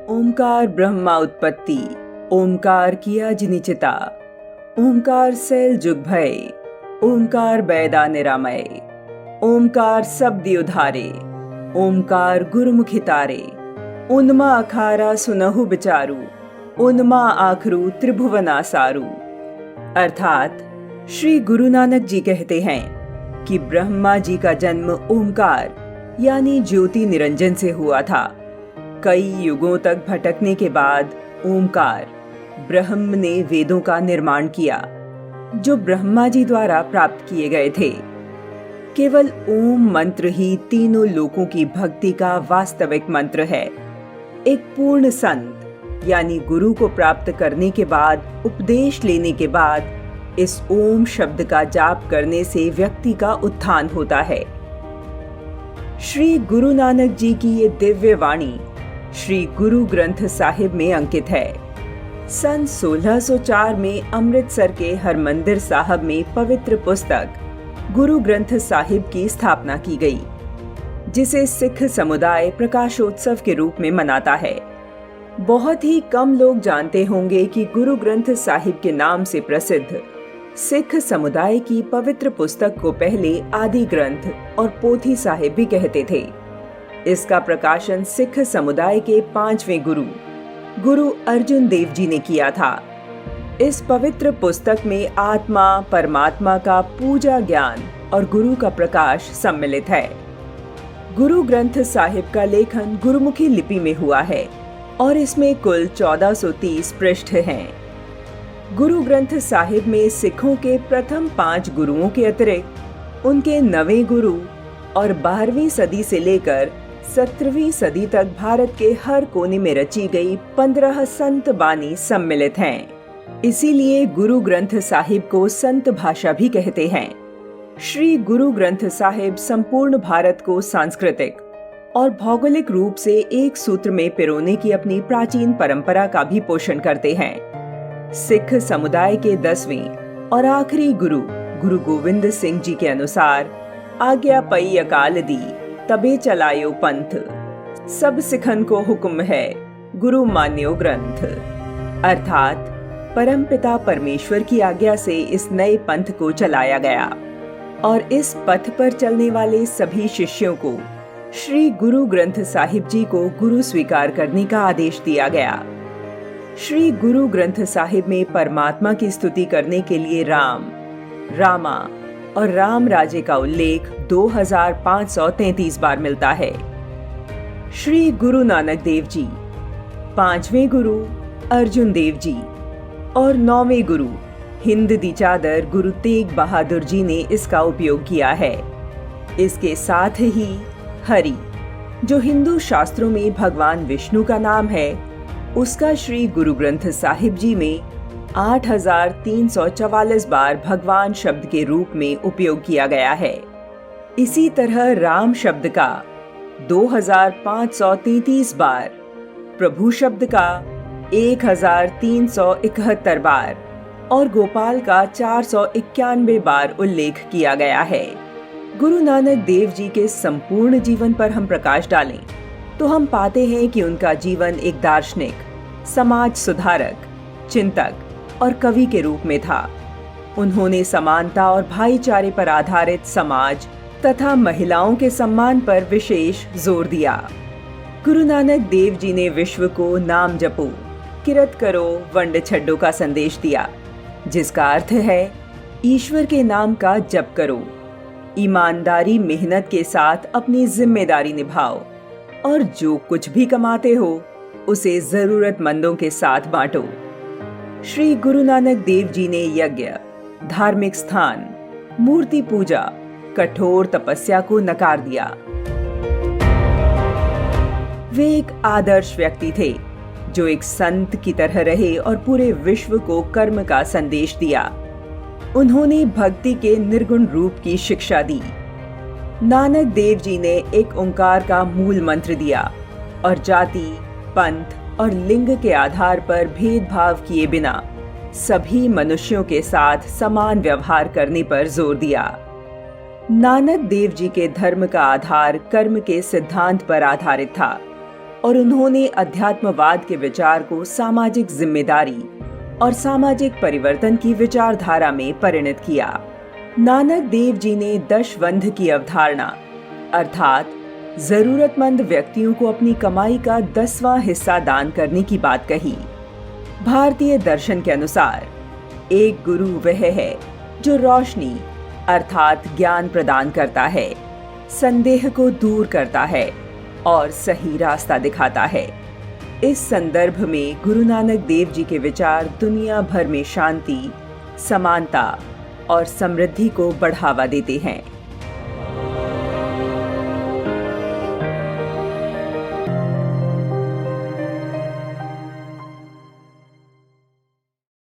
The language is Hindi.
ओंकार ब्रह्मा उत्पत्ति, ओंकार किया जिनिचिता, ओंकार सैल जुग भय, ओंकार बैदा निरामय, ओंकार शब्द उधारे, ओंकार गुरुमुखि तारे, उनमा अखारा सुनहु बिचारू, उनमा आखरू त्रिभुवना सारू। अर्थात श्री गुरु नानक जी कहते हैं कि ब्रह्मा जी का जन्म ओंकार यानी ज्योति निरंजन से हुआ था। कई युगों तक भटकने के बाद ओंकार ब्रह्म ने वेदों का निर्माण किया जो ब्रह्मा जी द्वारा प्राप्त किए गए थे। केवल ओम मंत्र ही तीनों लोकों की भक्ति का वास्तविक मंत्र है। एक पूर्ण संत यानी गुरु को प्राप्त करने के बाद, उपदेश लेने के बाद इस ओम शब्द का जाप करने से व्यक्ति का उत्थान होता है। श्री गुरु नानक जी की ये दिव्य वाणी श्री गुरु ग्रंथ साहिब में अंकित है। सन 1604 में अमृतसर के हरमंदिर साहब में पवित्र पुस्तक गुरु ग्रंथ साहिब की स्थापना की गई, जिसे सिख समुदाय प्रकाशोत्सव के रूप में मनाता है। बहुत ही कम लोग जानते होंगे कि गुरु ग्रंथ साहिब के नाम से प्रसिद्ध सिख समुदाय की पवित्र पुस्तक को पहले आदि ग्रंथ और पोथी साहिब भी कहते थे। इसका प्रकाशन सिख समुदाय के 5वें गुरु अर्जुन देव जी ने किया था। इस पवित्र पुस्तक में आत्मा परमात्मा का पूजा ज्ञान और गुरु का प्रकाश सम्मिलित है। गुरु ग्रंथ साहिब का लेखन गुरुमुखी लिपि में हुआ है और इसमें कुल 1430 पृष्ठ हैं। गुरु ग्रंथ साहिब में सिखों के प्रथम 5 गुरुओं के अतिरिक्त उनके 9वें गुरु और 12वीं सदी से लेकर 17वीं सदी तक भारत के हर कोने में रची गई 15 संत बानी सम्मिलित हैं। इसीलिए गुरु ग्रंथ साहिब को संत भाषा भी कहते हैं। श्री गुरु ग्रंथ साहिब संपूर्ण भारत को सांस्कृतिक और भौगोलिक रूप से एक सूत्र में पिरोने की अपनी प्राचीन परंपरा का भी पोषण करते हैं। सिख समुदाय के 10वें और आखिरी गुरु गोविंद सिंह जी के अनुसार आज्ञा पई अकाल दी तबे चलायो पंथ, सब सिखन को हुक्म है गुरु मान्यो ग्रंथ। अर्थात परमपिता परमेश्वर की आज्ञा से इस नए पंथ को चलाया गया और इस पथ पर चलने वाले सभी शिष्यों को श्री गुरु ग्रंथ साहिब जी को गुरु स्वीकार करने का आदेश दिया गया। श्री गुरु ग्रंथ साहिब में परमात्मा की स्तुति करने के लिए राम, रामा और राम राजे का उल्लेख 2533 बार मिलता है। श्री गुरु नानक देव जी, 5वें गुरु अर्जुन देव जी और 9वें गुरु हिंद दी चादर गुरु तेग बहादुर जी ने इसका उपयोग किया है। इसके साथ ही हरि, जो हिंदू शास्त्रों में भगवान विष्णु का नाम है, उसका श्री गुरु ग्रंथ साहिब जी में 8344 बार भगवान शब्द के रूप में उपयोग किया गया है। इसी तरह राम शब्द का 2533 बार, प्रभु शब्द का 1371 बार और गोपाल का 491 बार उल्लेख किया गया है। गुरु नानक देव जी के संपूर्ण जीवन पर हम प्रकाश डालें तो हम पाते हैं कि उनका जीवन एक दार्शनिक, समाज सुधारक, चिंतक और कवि के रूप में था। उन्होंने समानता और भाईचारे पर आधारित समाज तथा महिलाओं के सम्मान पर विशेष जोर दिया। गुरु नानक देव जी ने विश्व को नाम जपो, किरत करो, वंड छड्डो का संदेश दिया, जिसका अर्थ है ईश्वर के नाम का जप करो, ईमानदारी मेहनत के साथ अपनी जिम्मेदारी निभाओ और जो कुछ भी कमाते हो उसे जरूरतमंदों के साथ बांटो। श्री गुरु नानक देव जी ने यज्ञ, धार्मिक स्थान, मूर्ति पूजा, कठोर तपस्या को नकार दिया। वे एक आदर्श व्यक्ति थे जो एक संत की तरह रहे और पूरे विश्व को कर्म का संदेश दिया। उन्होंने भक्ति के निर्गुण रूप की शिक्षा दी। नानक देव जी ने एक ओंकार का मूल मंत्र दिया और जाति, पंथ और लिंग के आधार पर भेदभाव किए बिना सभी मनुष्यों के साथ समान व्यवहार करने पर जोर दिया। नानक देव जी के धर्म का आधार कर्म के सिद्धांत पर आधारित था। और उन्होंने अध्यात्मवाद के विचार को सामाजिक जिम्मेदारी और सामाजिक परिवर्तन की विचारधारा में परिणत किया। नानक देव जी ने दशवंध की अवधारणा अर्थात जरूरतमंद व्यक्तियों को अपनी कमाई का 10वां हिस्सा दान करने की बात कही। भारतीय दर्शन के अनुसार एक गुरु वह है जो रोशनी अर्थात ज्ञान प्रदान करता है, संदेह को दूर करता है और सही रास्ता दिखाता है। इस संदर्भ में गुरु नानक देव जी के विचार दुनिया भर में शांति, समानता और समृद्धि को बढ़ावा देते हैं।